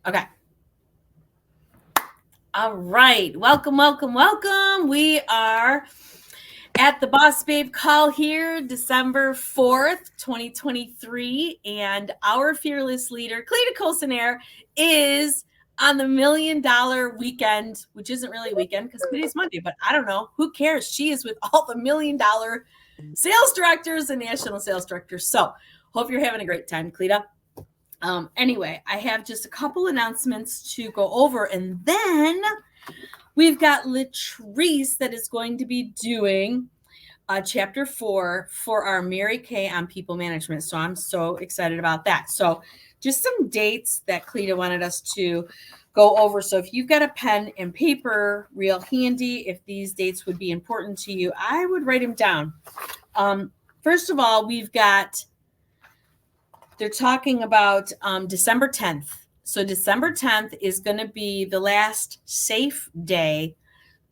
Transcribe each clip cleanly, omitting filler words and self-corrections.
Okay. All right. Welcome, welcome, welcome. We are at the Boss Babe call here, December 4th, 2023. And our fearless leader, Colson-Eyre, is on the $1 million weekend, which isn't really a weekend because today's Monday, but I don't know. Who cares? She is with all the $1 million sales directors and national sales directors. So hope you're having a great time, Cleta. Anyway, I have just a couple announcements to go over, and then we've got Latrice that is going to be doing chapter 4 for our Mary Kay on people management. So I'm so excited about that. So just some dates that Cleta wanted us to go over. So if you've got a pen and paper real handy, if these dates would be important to you, I would write them down. First of all, they're talking about December 10th. So December 10th is going to be the last safe day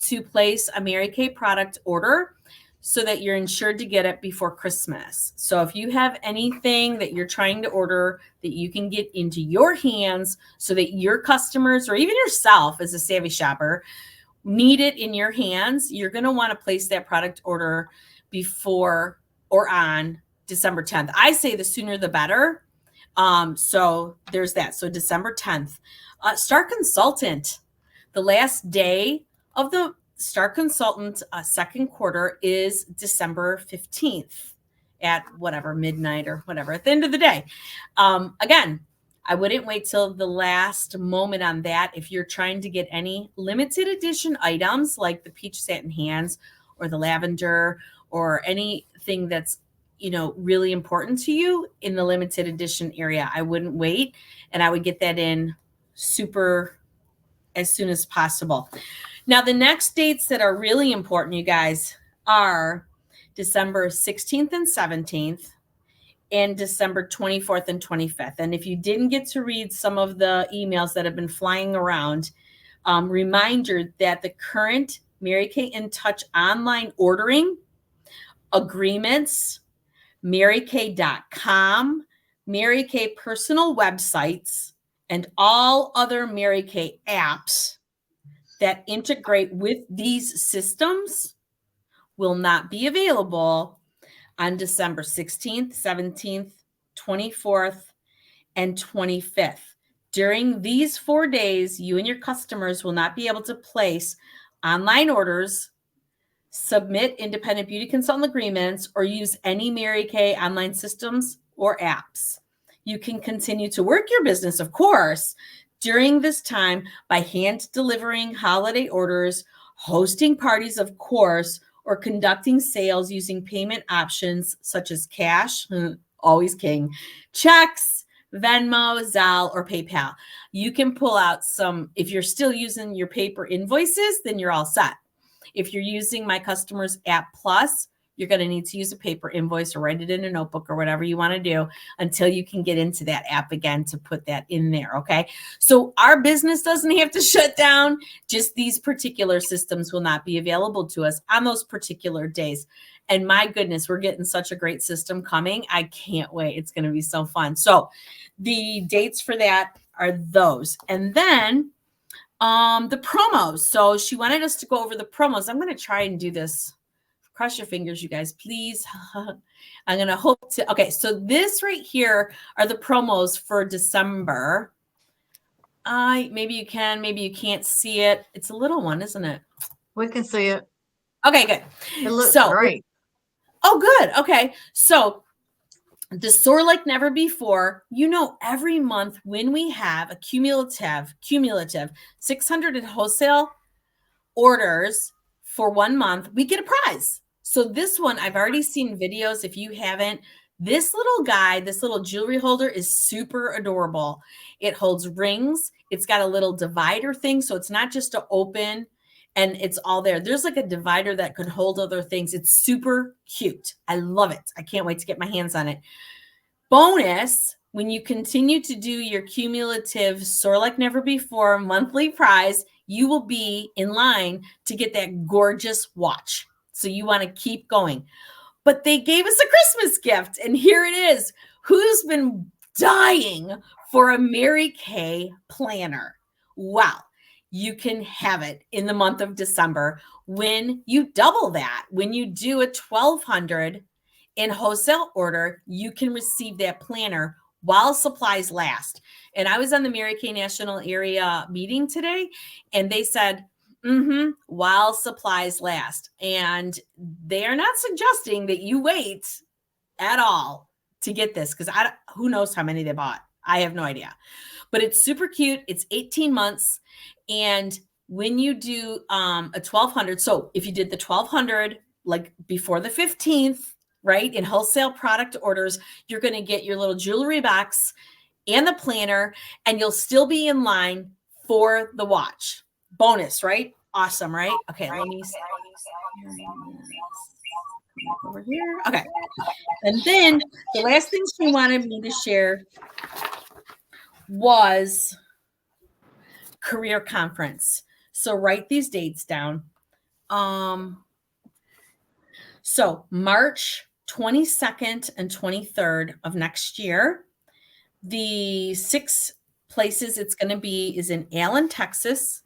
to place a Mary Kay product order so that you're insured to get it before Christmas. So if you have anything that you're trying to order that you can get into your hands so that your customers or even yourself as a savvy shopper need it in your hands, you're going to want to place that product order before or on December 10th. I say the sooner the better. So there's that. So December 10th. Star Consultant, the last day of the Star Consultant second quarter is December 15th at whatever, midnight or whatever, at the end of the day. Again, I wouldn't wait till the last moment on that. If you're trying to get any limited edition items like the peach satin hands or the lavender or anything that's really important to you in the limited edition area, I wouldn't wait, and I would get that in super as soon as possible. Now, the next dates that are really important, you guys, are December 16th and 17th and December 24th and 25th. And if you didn't get to read some of the emails that have been flying around, reminder that the current Mary Kay in Touch online ordering agreements, MaryKay.com, Mary Kay personal websites, and all other Mary Kay apps that integrate with these systems will not be available on December 16th, 17th, 24th, and 25th. During these 4 days, you and your customers will not be able to place online orders, submit independent beauty consultant agreements, or use any Mary Kay online systems or apps. You can continue to work your business, of course, during this time by hand delivering holiday orders, hosting parties, of course, or conducting sales using payment options such as cash, always king, checks, Venmo, Zelle, or PayPal. You can pull out some, if you're still using your paper invoices, then you're all set. If you're using My Customers App Plus, you're going to need to use a paper invoice or write it in a notebook or whatever you want to do until you can get into that app again to put that in there, okay? So our business doesn't have to shut down. Just these particular systems will not be available to us on those particular days. And my goodness, we're getting such a great system coming. I can't wait. It's going to be so fun. So the dates for that are those. And then the promos. So she wanted us to go over the promos. I'm going to try and do this. Cross your fingers, you guys, please. I'm going to hope to. Okay, so this right here are the promos for December. Maybe you can, maybe you can't see it. It's a little one, isn't it? We can see it. Okay, good. It looks great. Oh, good. Okay, so the Soar Like Never Before, every month when we have a cumulative 600 in wholesale orders for 1 month, we get a prize. So this one, I've already seen videos. If you haven't, this little guy, this little jewelry holder is super adorable. It holds rings. It's got a little divider thing. So it's not just to open and it's all there. There's like a divider that could hold other things. It's super cute. I love it. I can't wait to get my hands on it. Bonus, when you continue to do your cumulative Soar Like Never Before monthly prize, you will be in line to get that gorgeous watch. So you want to keep going. But they gave us a Christmas gift, and here it is. Who's been dying for a Mary Kay planner. Well, you can have it in the month of December when you double that. When you do a 1,200 in wholesale order, you can receive that planner while supplies last. And I was on the Mary Kay National Area meeting today, and they said, while supplies last. And they are not suggesting that you wait at all to get this, because who knows how many they bought. I have no idea. But it's super cute. It's 18 months. And when you do a 1,200, so if you did the 1,200 like before the 15th, right, in wholesale product orders, you're going to get your little jewelry box and the planner, and you'll still be in line for the watch. Bonus, right? Awesome, right? Okay, let me see. Over here. Okay. And then the last thing she wanted me to share was career conference. So write these dates down. So March 22nd and 23rd of next year. The 6 places it's going to be is in Allen, Texas,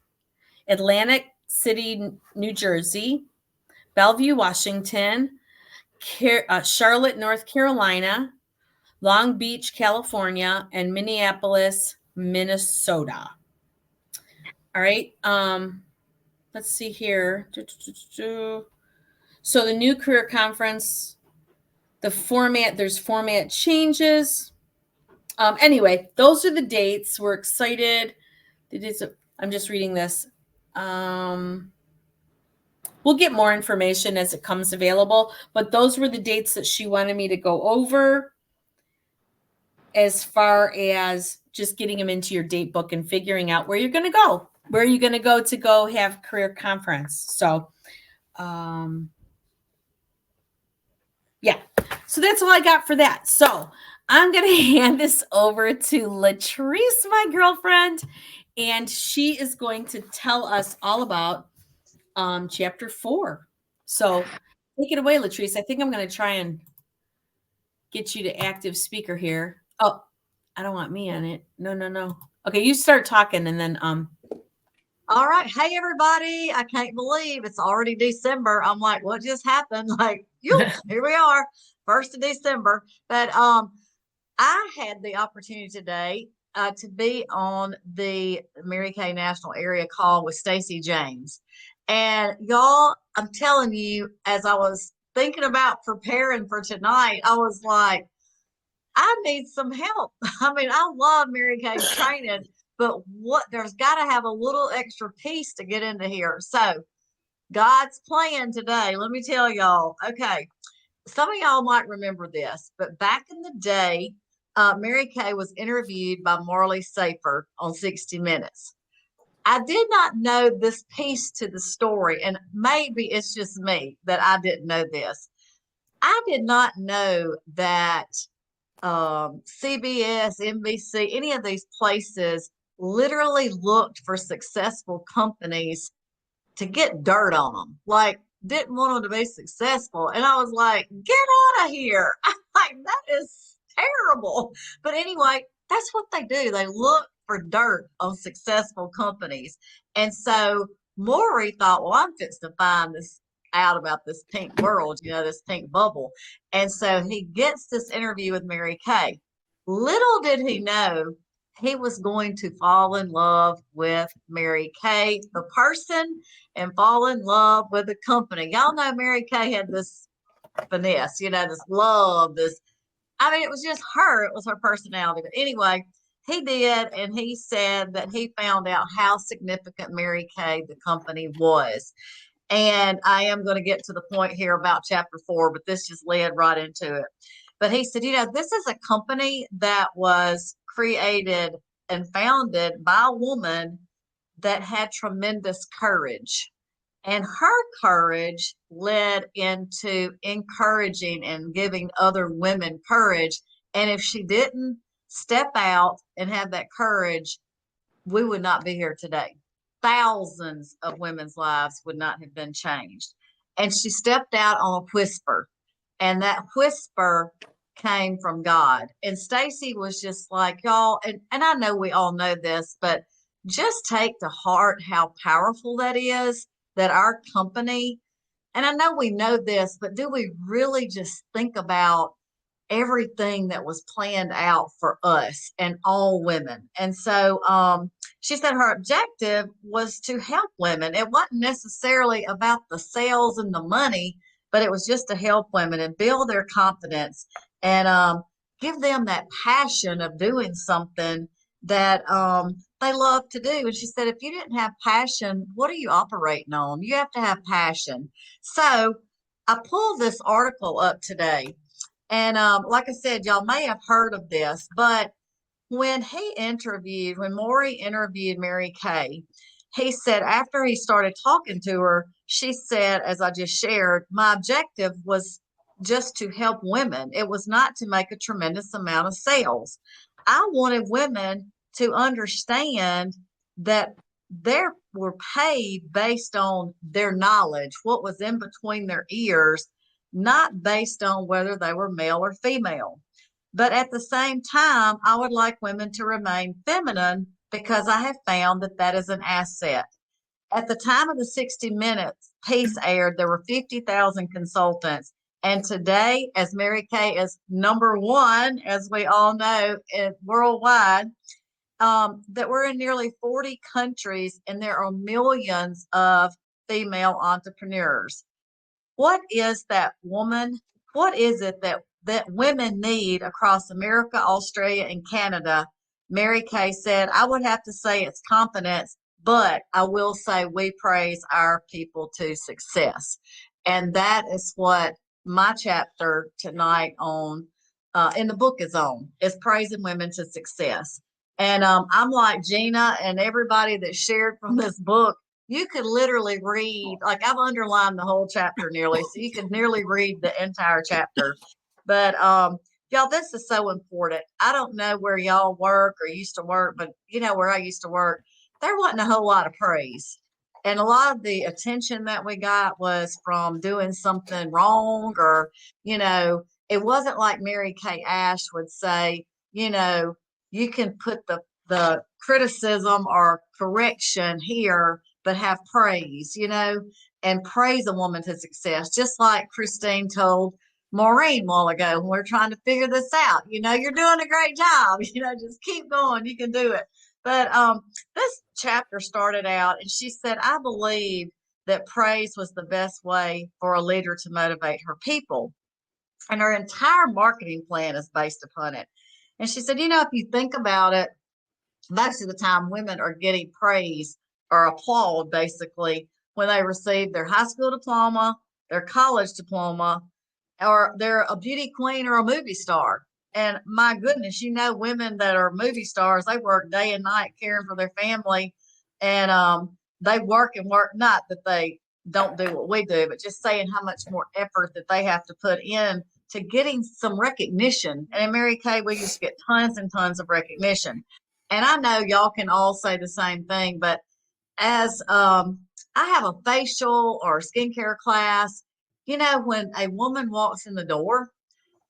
Atlantic City, New Jersey, Bellevue, Washington, Charlotte, North Carolina, Long Beach, California, and Minneapolis, Minnesota. All right. Let's see here. So the new career conference, the format, there's format changes. Anyway, those are the dates. We're excited. I'm just reading this. We'll get more information as it comes available, but those were the dates that she wanted me to go over as far as just getting them into your date book and figuring out where you're going to go. Where are you going to go have career conference? So, yeah. So that's all I got for that. So I'm going to hand this over to Latrice, my girlfriend, and she is going to tell us all about chapter 4. So take it away, Latrice. I think I'm going to try and get you to active speaker here. Oh, I don't want me on it. No. Okay, you start talking and then All right. Hey everybody. I can't believe it's already December. I'm like, what just happened? Like, here we are, 1st of December. But I had the opportunity today to be on the Mary Kay National Area call with Stacey James. And y'all, I'm telling you, as I was thinking about preparing for tonight, I was like, I need some help. I mean, I love Mary Kay's training, but there's got to have a little extra piece to get into here. So God's plan today, let me tell y'all. Okay, some of y'all might remember this, but back in the day, Mary Kay was interviewed by Marley Safer on 60 Minutes. I did not know this piece to the story, and maybe it's just me that I didn't know this. I did not know that CBS, NBC, any of these places literally looked for successful companies to get dirt on them. Like, didn't want them to be successful. And I was like, get out of here. I'm like, that is terrible. But anyway, that's what they do. They look for dirt on successful companies. And so Maury thought, well, I'm fixing to find this out about this pink world, this pink bubble. And so he gets this interview with Mary Kay. Little did he know he was going to fall in love with Mary Kay, the person, and fall in love with the company. Y'all know Mary Kay had this finesse, this love, it was just her. It was her personality. But anyway, he did, and he said that he found out how significant Mary Kay, the company, was. And I am going to get to the point here about chapter 4, but this just led right into it. But he said, this is a company that was created and founded by a woman that had tremendous courage. And her courage led into encouraging and giving other women courage. And if she didn't step out and have that courage, we would not be here today. Thousands of women's lives would not have been changed. And she stepped out on a whisper. And that whisper came from God. And Stacy was just like, y'all, and I know we all know this, but just take to heart how powerful that is, that our company, and I know we know this, but do we really just think about everything that was planned out for us and all women? And so she said her objective was to help women. It wasn't necessarily about the sales and the money, but it was just to help women and build their confidence and give them that passion of doing something that they love to do. And she said, if you didn't have passion, what are you operating on? You have to have passion. So I pulled this article up today. And like I said, y'all may have heard of this, but when Maury interviewed Mary Kay, he said after he started talking to her, she said, as I just shared, my objective was just to help women. It was not to make a tremendous amount of sales. I wanted women to understand that they were paid based on their knowledge, what was in between their ears, not based on whether they were male or female. But at the same time, I would like women to remain feminine because I have found that that is an asset. At the time of the 60 Minutes piece aired, there were 50,000 consultants. And today, as Mary Kay is number one, as we all know, worldwide, that we're in nearly 40 countries and there are millions of female entrepreneurs. What is that woman? What is it that women need across America, Australia, and Canada? Mary Kay said, I would have to say it's confidence, but I will say we praise our people to success. And that is what my chapter tonight on in the book is praising women to success. And I'm like Gina and everybody that shared from this book. You could literally read, like I've underlined the whole chapter nearly, so you could nearly read the entire chapter. But y'all, this is so important. I don't know where y'all work or used to work, but you know where I used to work, there wasn't a whole lot of praise. And a lot of the attention that we got was from doing something wrong, or, you know, it wasn't like Mary Kay Ash would say, you know, you can put the criticism or correction here, but have praise, you know, and praise a woman to success. Just like Christine told Maureen a while ago when we're trying to figure this out, you know, you're doing a great job, you know, just keep going, you can do it. But this chapter started out, and she said, I believe that praise was the best way for a leader to motivate her people. And her entire marketing plan is based upon it. And she said, you know, if you think about it, most of the time women are getting praise or applaud basically when they receive their high school diploma, their college diploma, or they're a beauty queen or a movie star. And my goodness, you know, women that are movie stars, they work day and night caring for their family. And they work and work, not that they don't do what we do, but just saying how much more effort that they have to put in to getting some recognition. And in Mary Kay, we used to get tons and tons of recognition. And I know y'all can all say the same thing, but as I have a facial or a skincare class, you know, when a woman walks in the door,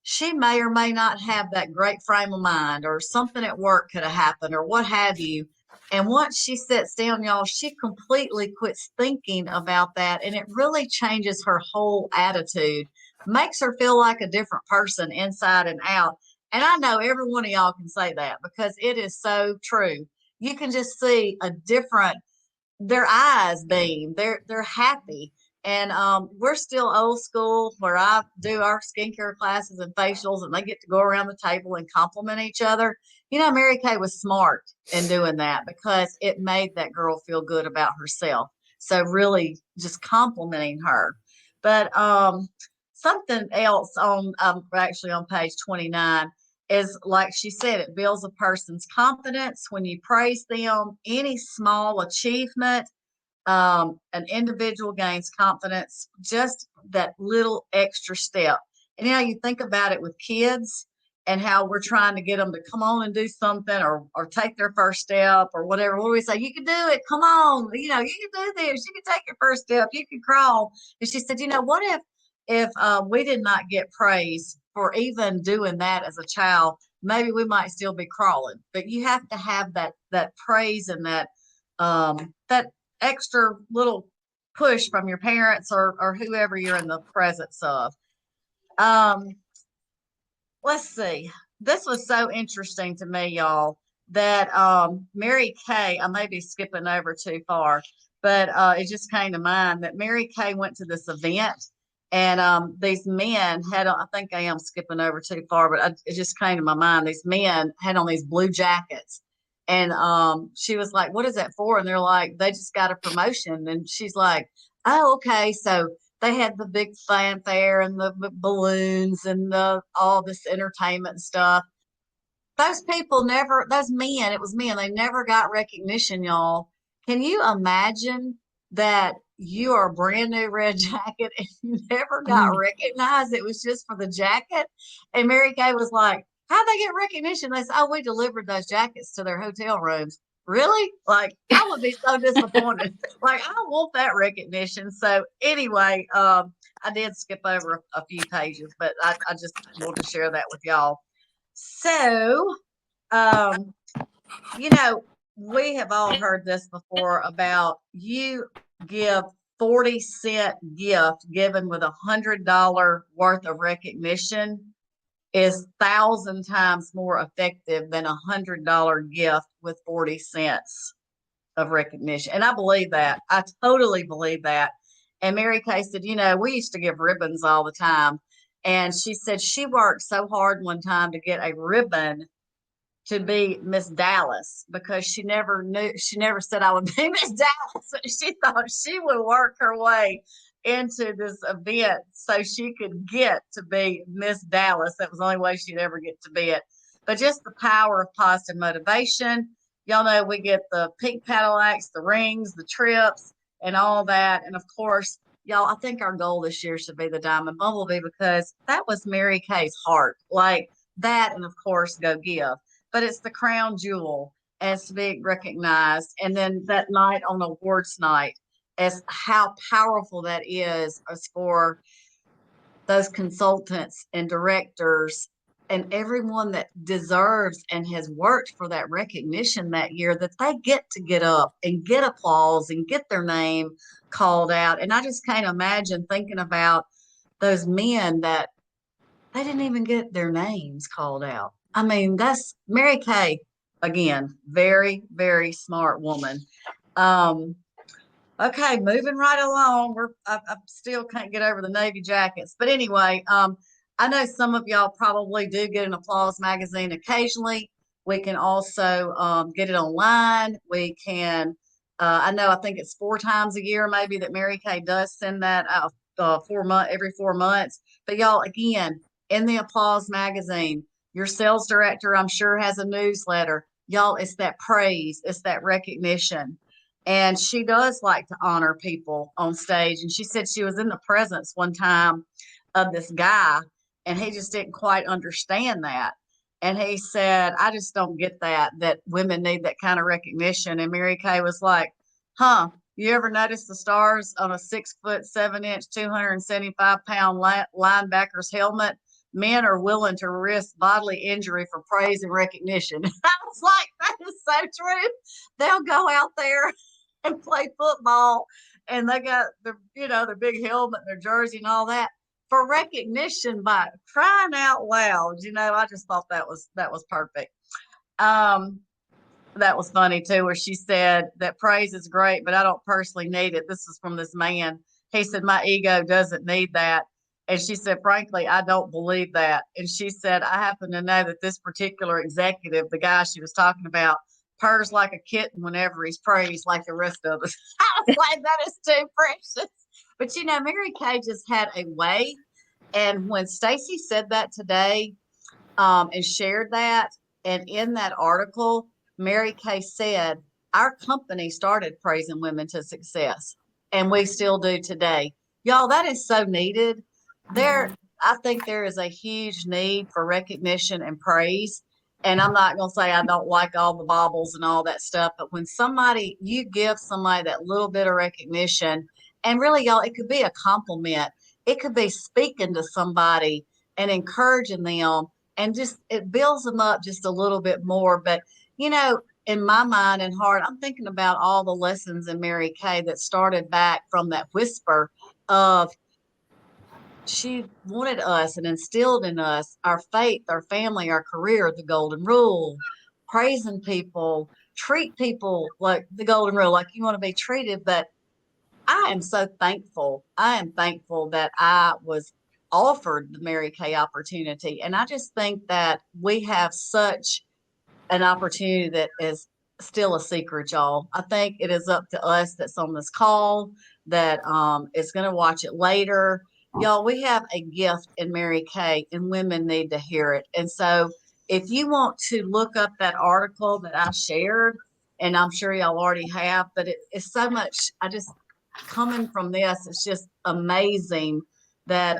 she may or may not have that great frame of mind, or something at work could have happened, or what have you. And once she sits down, y'all, she completely quits thinking about that. And it really changes her whole attitude, makes her feel like a different person inside and out. And I know every one of y'all can say that because it is so true. You can just see a different, their eyes beam. They're happy. And we're still old school where I do our skincare classes and facials, and they get to go around the table and compliment each other. You know, Mary Kay was smart in doing that because it made that girl feel good about herself. So really just complimenting her. But something else on actually on page 29 is, like she said, it builds a person's confidence when you praise them. Any small achievement, an individual gains confidence, just that little extra step. And you know, you think about it with kids and how we're trying to get them to come on and do something, or take their first step or whatever. What do we say? You can do it. Come on. You know, you can do this. You can take your first step. You can crawl. And she said, you know, what if we did not get praise for even doing that as a child, maybe we might still be crawling. But you have to have that praise and that extra little push from your parents or whoever you're in the presence of. Let's see. This was so interesting to me, y'all, that Mary Kay, I may be skipping over too far, but it just came to mind that Mary Kay went to this event and these men had, I think I am skipping over too far, but it just came to my mind. These men had on these blue jackets. And she was like, what is that for? And they're like, they just got a promotion. And she's like, oh, okay. So they had the big fanfare and the balloons and all this entertainment stuff. Those people never, those men, it was men, they never got recognition, y'all. Can you imagine that you are a brand new red jacket and you never got recognized? It was just for the jacket. And Mary Kay was like, how'd they get recognition? They said, oh, we delivered those jackets to their hotel rooms. Really? Like, I would be so disappointed. Like, I don't want that recognition. So anyway, I did skip over a few pages, but I just want to share that with y'all. So, you know, we have all heard this before about you give 40-cent gift given with $100 worth of recognition is 1,000 times more effective than $100 gift with 40 cents of recognition. And I believe that. I totally believe that. And Mary Kay said, you know, we used to give ribbons all the time. And she said she worked so hard one time to get a ribbon to be Miss Dallas because she never said I would be Miss Dallas. She thought she would work her way into this event so she could get to be Miss Dallas. That was the only way she'd ever get to be it. But just the power of positive motivation. Y'all know we get the pink Cadillacs, the rings, the trips, and all that. And of course, y'all, I think our goal this year should be the Diamond Bumblebee because that was Mary Kay's heart. Like that, and of course, Go Give. But it's the crown jewel as to be recognized. And then that night on awards night, as how powerful that is as for those consultants and directors and everyone that deserves and has worked for that recognition that year, that they get to get up and get applause and get their name called out. And I just can't imagine thinking about those men that they didn't even get their names called out. I mean, that's Mary Kay, again, very, very smart woman. Okay, moving right along. I still can't get over the Navy jackets. But anyway, I know some of y'all probably do get an Applause magazine occasionally. We can also get it online. We can, I think it's 4 times a year maybe that Mary Kay does send that out every 4 months. But y'all, again, in the Applause magazine, your sales director, I'm sure, has a newsletter. Y'all, it's that praise, it's that recognition. And she does like to honor people on stage. And she said she was in the presence one time of this guy, and he just didn't quite understand that. And he said, I just don't get that women need that kind of recognition. And Mary Kay was like, huh, you ever notice the stars on a 6'7", 275-pound linebacker's helmet? Men are willing to risk bodily injury for praise and recognition. I was like, that is so true. They'll go out there and play football, and they got their big helmet, their jersey, and all that for recognition. By crying out loud, I just thought that was perfect. That was funny too, where she said that praise is great, but I don't personally need it. This is from this man. He said, my ego doesn't need that. And she said, frankly, I don't believe that. And she said, I happen to know that this particular executive, the guy she was talking about, purrs like a kitten whenever he's praised like the rest of us. I was like, that is too precious. But Mary Kay just had a way. And when Stacy said that today and shared that, and in that article, Mary Kay said, our company started praising women to success, and we still do today. Y'all, that is so needed. I think there is a huge need for recognition and praise. And I'm not going to say I don't like all the baubles and all that stuff, but when you give somebody that little bit of recognition, and really, y'all, it could be a compliment. It could be speaking to somebody and encouraging them, and just it builds them up just a little bit more. But in my mind and heart, I'm thinking about all the lessons in Mary Kay that started back from that whisper of she wanted us and instilled in us our faith, our family, our career, the golden rule, praising people, treat people like the golden rule, like you want to be treated. But I am so thankful. I am thankful that I was offered the Mary Kay opportunity. And I just think that we have such an opportunity that is still a secret, y'all. I think it is up to us that's on this call that is going to watch it later. Y'all, we have a gift in Mary Kay, and women need to hear it. And so if you want to look up that article that I shared, and I'm sure y'all already have, but it's so much, I just, coming from this, it's just amazing that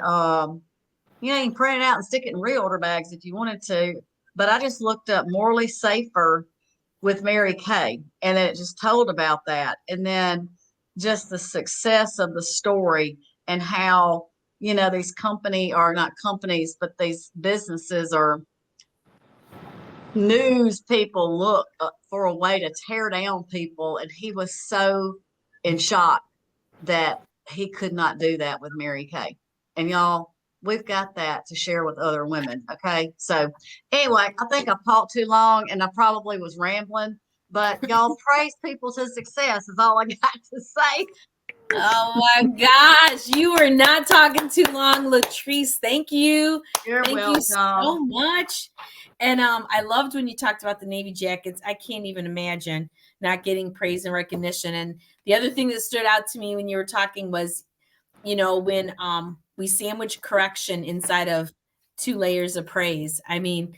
you can print it out and stick it in reorder bags if you wanted to. But I just looked up Morally Safer with Mary Kay, and then it just told about that. And then just the success of the story and how, these not companies, but these businesses or news people look for a way to tear down people. And he was so in shock that he could not do that with Mary Kay. And y'all, we've got that to share with other women. Okay. So anyway, I think I've talked too long and I probably was rambling, but y'all praise people to success is all I got to say. Oh my gosh, you were not talking too long, Latrice. Thank you. You're Thank welcome. you so much. And I loved when you talked about the Navy jackets. I can't even imagine not getting praise and recognition. And the other thing that stood out to me when you were talking was, when we sandwich correction inside of 2 layers of praise. I mean,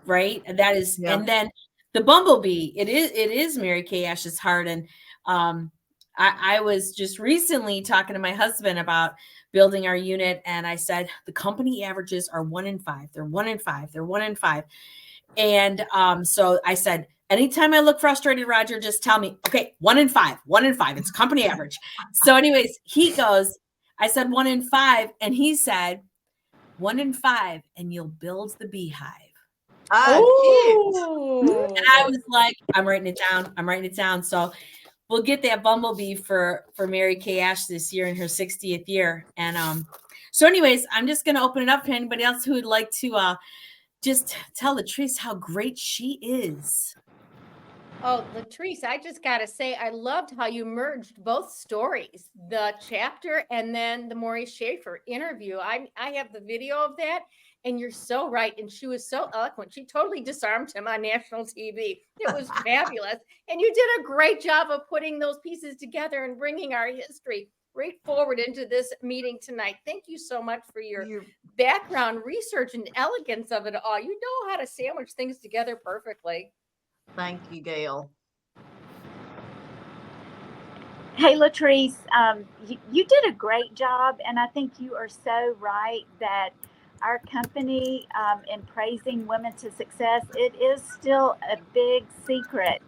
right? That is, Yeah. And then the bumblebee, it is Mary Kay Ash's heart. And I was just recently talking to my husband about building our unit, and I said the company averages are 1 in 5. They're 1 in 5. They're 1 in 5. And so I said, anytime I look frustrated, Roger, just tell me, okay, 1 in 5, 1 in 5. It's company average. So, anyways, I said 1 in 5, and he said 1 in 5, and you'll build the beehive. Oh, and I was like, I'm writing it down. So we'll get that bumblebee for Mary Kay Ash this year in her 60th year. And so anyways, I'm just going to open it up to anybody else who would like to just tell Latrice how great she is. Oh, Latrice, I just got to say, I loved how you merged both stories, the chapter and then the Maureen Schaefer interview. I have the video of that, and you're so right. And she was so eloquent. She totally disarmed him on national TV. It was fabulous. And you did a great job of putting those pieces together and bringing our history right forward into this meeting tonight. Thank you so much for your background research and elegance of it all. You know how to sandwich things together perfectly. Thank you, Gail. Hey, Latrice, you did a great job, and I think you are so right that our company, in praising women to success, it is still a big secret.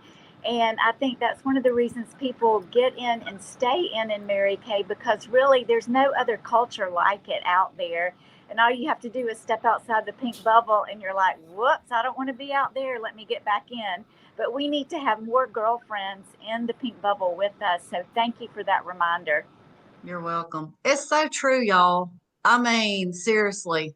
And I think that's one of the reasons people get in and stay in Mary Kay, because really there's no other culture like it out there. And all you have to do is step outside the pink bubble and you're like, whoops, I don't want to be out there. Let me get back in. But we need to have more girlfriends in the pink bubble with us. So thank you for that reminder. You're welcome. It's so true, y'all. I mean, seriously.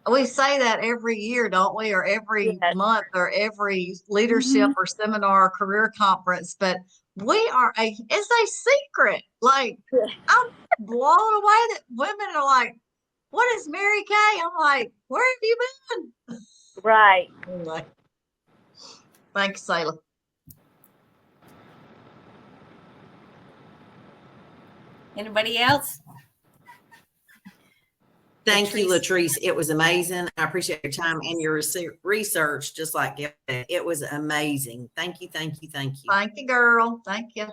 We say that every year, don't we? Or every month, or every leadership or seminar or career conference. But it's a secret. Like, I'm blown away that women are like, what is Mary Kay? I'm like, where have you been? Right. Anyway. Thanks, Sayla. Anybody else? Thank you, Latrice. It was amazing. I appreciate your time and your research, just like it was amazing. Thank you, thank you, thank you. Thank you, girl. Thank you.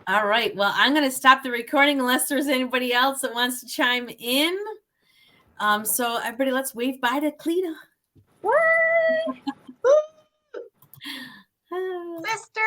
All right. Well, I'm going to stop the recording unless there's anybody else that wants to chime in. So everybody, let's wave bye to Cleta. What? Sister.